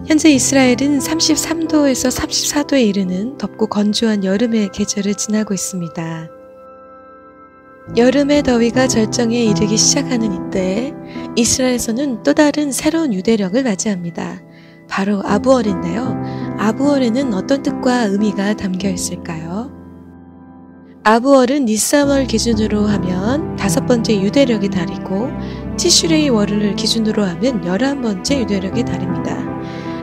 현재 이스라엘은 33도에서 34도에 이르는 덥고 건조한 여름의 계절을 지나고 있습니다. 여름의 더위가 절정에 이르기 시작하는 이때 이스라엘에서는 또 다른 새로운 유대령을 맞이합니다. 바로 아부월인데요. 아부월에는 어떤 뜻과 의미가 담겨 있을까요? 아부월은 니산월 기준으로 하면 5번째 유대력의 달이고 티슈레이 월을 기준으로 하면 11번째 유대력의 달입니다.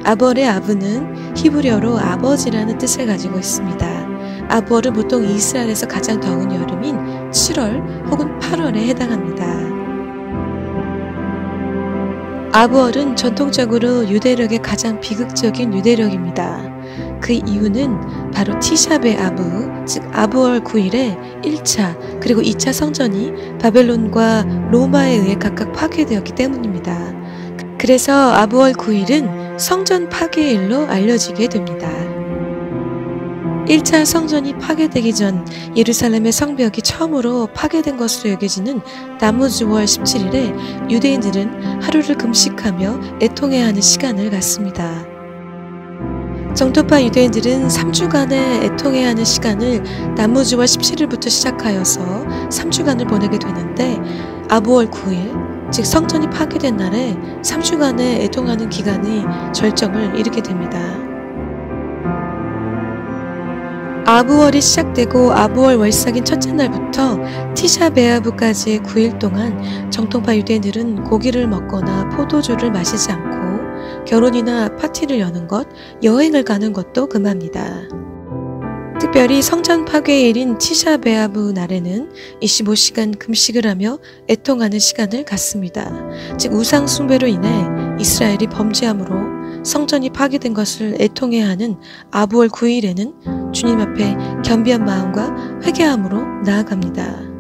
아부월의 아부는 히브리어로 아버지라는 뜻을 가지고 있습니다. 아부월은 보통 이스라엘에서 가장 더운 여름인 7월 혹은 8월에 해당합니다. 아부월은 전통적으로 유대력의 가장 비극적인 유대력입니다. 그 이유는 바로 티샤베 아부, 즉 아부월 9일에 1차 그리고 2차 성전이 바벨론과 로마에 의해 각각 파괴되었기 때문입니다. 그래서 아부월 9일은 성전 파괴일로 알려지게 됩니다. 1차 성전이 파괴되기 전 예루살렘의 성벽이 처음으로 파괴된 것으로 여겨지는 나무즈월 17일에 유대인들은 하루를 금식하며 애통해야 하는 시간을 갖습니다. 정토파 유대인들은 3주간의 애통해야 하는 시간을 나무즈월 17일부터 시작하여서 3주간을 보내게 되는데 아부월 9일, 즉 성전이 파괴된 날에 3주간의 애통하는 기간이 절정을 이르게 됩니다. 아부월이 시작되고 아부월 월삭인 첫째 날부터 티샤 베아브까지의 9일 동안 정통파 유대인들은 고기를 먹거나 포도주를 마시지 않고 결혼이나 파티를 여는 것, 여행을 가는 것도 금합니다. 특별히 성전 파괴일인 티샤 베아브 날에는 25시간 금식을 하며 애통하는 시간을 갖습니다. 즉 우상 숭배로 인해 이스라엘이 범죄함으로 성전이 파괴된 것을 애통해야 하는 아부월 9일에는 주님 앞에 겸비한 마음과 회개함으로 나아갑니다.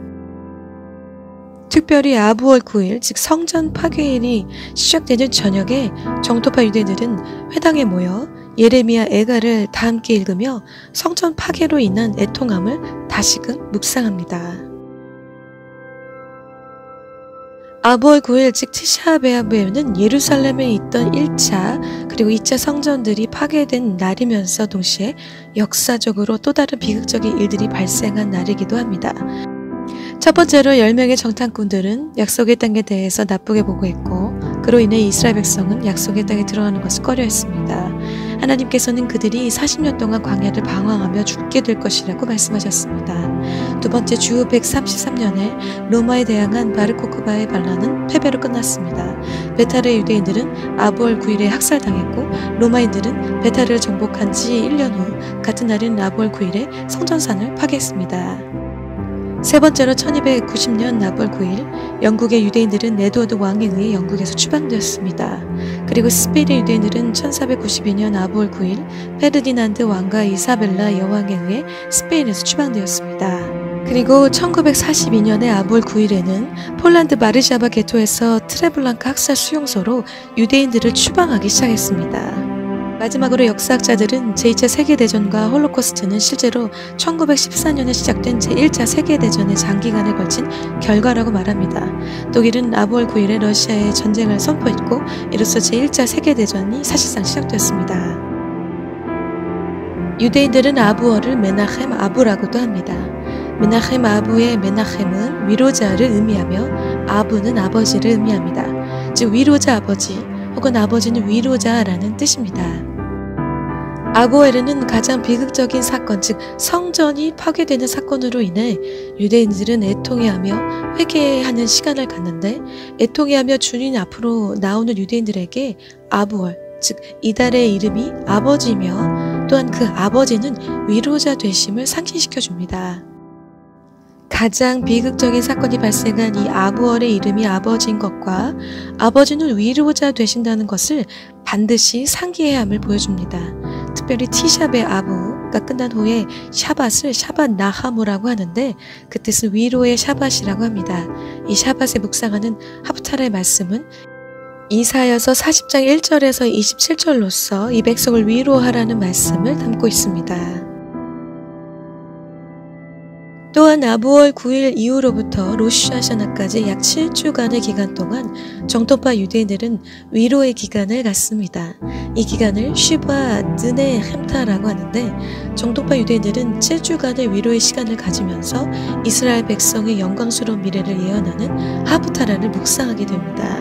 특별히 아부월 9일, 즉 성전 파괴일이 시작되는 저녁에 정토파 유대인들은 회당에 모여 예레미야 애가를 다 함께 읽으며 성전 파괴로 인한 애통함을 다시금 묵상합니다. 아부월 9일, 즉 티샤 베아브에는 예루살렘에 있던 1차 그리고 2차 성전들이 파괴된 날이면서 동시에 역사적으로 또 다른 비극적인 일들이 발생한 날이기도 합니다. 첫 번째로 10명의 정탐꾼들은 약속의 땅에 대해서 나쁘게 보고 있고 그로 인해 이스라엘 백성은 약속의 땅에 들어가는 것을 꺼려했습니다. 하나님께서는 그들이 40년 동안 광야를 방황하며 죽게 될 것이라고 말씀하셨습니다. 두 번째, 주 133년에 로마에 대항한 바르코크바의 반란은 패배로 끝났습니다. 베타르의 유대인들은 아부월 9일에 학살당했고 로마인들은 베타르를 정복한 지 1년 후 같은 날인 아부월 9일에 성전산을 파괴했습니다. 세 번째로 1290년 아부월 9일 영국의 유대인들은 에드워드 왕에 의해 영국에서 추방되었습니다. 그리고 스페인의 유대인들은 1492년 아부월 9일 페르디난드 왕과 이사벨라 여왕에 의해 스페인에서 추방되었습니다. 그리고 1942년의 아부월 9일에는 폴란드 마르샤바 게토에서 트레블랑카 학살 수용소로 유대인들을 추방하기 시작했습니다. 마지막으로 역사학자들은 제2차 세계대전과 홀로코스트는 실제로 1914년에 시작된 제1차 세계대전의 장기간에 걸친 결과라고 말합니다. 독일은 아부월 9일에 러시아에 전쟁을 선포했고 이로써 제1차 세계대전이 사실상 시작되었습니다. 유대인들은 아부월을 메나헴 아부라고도 합니다. 메나헴 아부의 메나헴은 위로자를 의미하며 아부는 아버지를 의미합니다. 즉 위로자 아버지 혹은 아버지는 위로자라는 뜻입니다. 아부월에는 가장 비극적인 사건, 즉 성전이 파괴되는 사건으로 인해 유대인들은 애통해하며 회개하는 시간을 갖는데 애통해하며 주님 앞으로 나오는 유대인들에게 아부월, 즉 이달의 이름이 아버지며 또한 그 아버지는 위로자 되심을 상기시켜줍니다. 가장 비극적인 사건이 발생한 이 아부월의 이름이 아버지인 것과 아버지는 위로자 되신다는 것을 반드시 상기해야 함을 보여줍니다. 특별히 티샤베 아부가 끝난 후에 샤밧을 샤밧 나하무라고 하는데 그 뜻은 위로의 샤밧이라고 합니다. 이 샤밧에 묵상하는 하프타르의 말씀은 이사야서 40장 1절에서 27절로서 이 백성을 위로하라는 말씀을 담고 있습니다. 또한 아부월 9일 이후로부터 로시 하샤나까지 약 7주간의 기간 동안 정통파 유대인들은 위로의 기간을 갖습니다. 이 기간을 쉬바 느네 햄타라고 하는데, 정통파 유대인들은 7주간의 위로의 시간을 가지면서 이스라엘 백성의 영광스러운 미래를 예언하는 하프타라를 묵상하게 됩니다.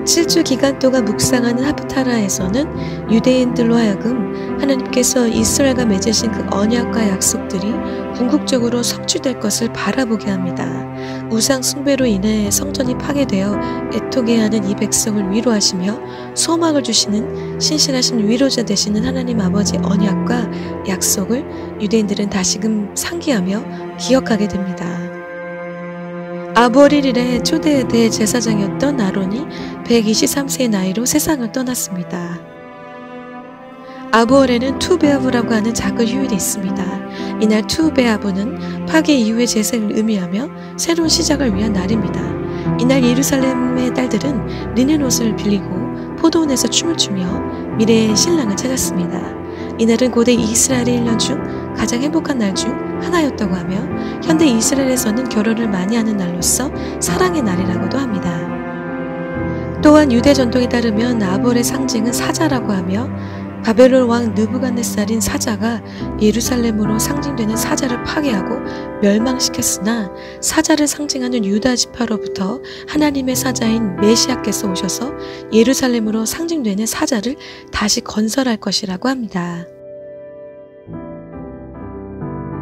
7주 기간 동안 묵상하는 하프타라에서는 유대인들로 하여금 하나님께서 이스라엘과 맺으신 그 언약과 약속들이 궁극적으로 성취될 것을 바라보게 합니다. 우상 숭배로 인해 성전이 파괴되어 애통해하는 이 백성을 위로하시며 소망을 주시는 신실하신 위로자 되시는 하나님 아버지 언약과 약속을 유대인들은 다시금 상기하며 기억하게 됩니다. 아부월 1일에 초대 대제사장이었던 아론이 123세의 나이로 세상을 떠났습니다. 아부월에는 투베아브라고 하는 작은 휴일이 있습니다. 이날 투베아브는 파괴 이후의 재생을 의미하며 새로운 시작을 위한 날입니다. 이날 예루살렘의 딸들은 리넨 옷을 빌리고 포도원에서 춤을 추며 미래의 신랑을 찾았습니다. 이날은 고대 이스라엘의 1년 중 가장 행복한 날 중 하나였다고 하며 현대 이스라엘에서는 결혼을 많이 하는 날로서 사랑의 날이라고도 합니다. 또한 유대 전통에 따르면 아부월의 상징은 사자라고 하며 바벨론 왕 느부갓네살인 사자가 예루살렘으로 상징되는 사자를 파괴하고 멸망시켰으나 사자를 상징하는 유다 지파로부터 하나님의 사자인 메시아께서 오셔서 예루살렘으로 상징되는 사자를 다시 건설할 것이라고 합니다.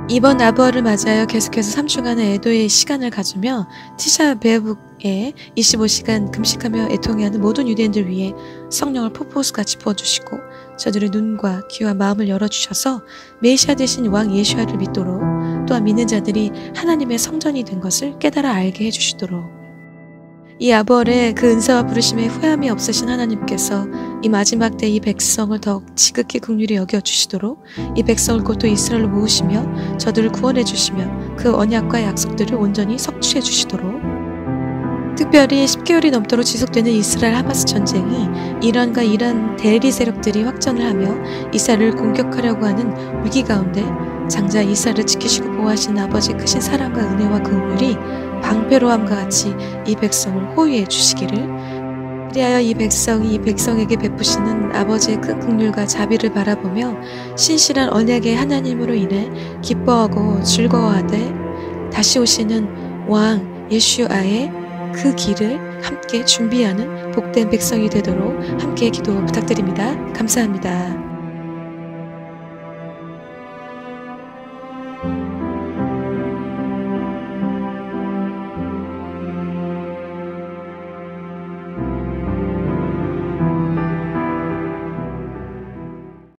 이번 아부월을 맞이하여 계속해서 3주간의 애도의 시간을 가지며 티샤 베아브에 25시간 금식하며 애통해하는 모든 유대인들 위해 성령을 폭포수같이 부어주시고 저들의 눈과 귀와 마음을 열어주셔서 메시아 되신 왕 예수아를 믿도록, 또한 믿는 자들이 하나님의 성전이 된 것을 깨달아 알게 해주시도록, 이 아부월에 그 은사와 부르심에 후회함이 없으신 하나님께서 이 마지막 때 이 백성을 더욱 지극히 긍휼히 여겨주시도록, 이 백성을 곧 또 이스라엘로 모으시며 저들을 구원해 주시며 그 언약과 약속들을 온전히 성취해 주시도록, 특별히 10개월이 넘도록 지속되는 이스라엘 하마스 전쟁이 이란과 이란 대리 세력들이 확전을 하며 이스라엘을 공격하려고 하는 위기 가운데 장자 이스라엘을 지키시고 보호하신 아버지 크신 사랑과 은혜와 긍휼이 방패로함과 같이 이 백성을 호위해 주시기를, 그리하여 이 백성이 이 백성에게 베푸시는 아버지의 큰 긍휼과 자비를 바라보며 신실한 언약의 하나님으로 인해 기뻐하고 즐거워하되 다시 오시는 왕 예수아의 그 길을 함께 준비하는 복된 백성이 되도록 함께 기도 부탁드립니다. 감사합니다.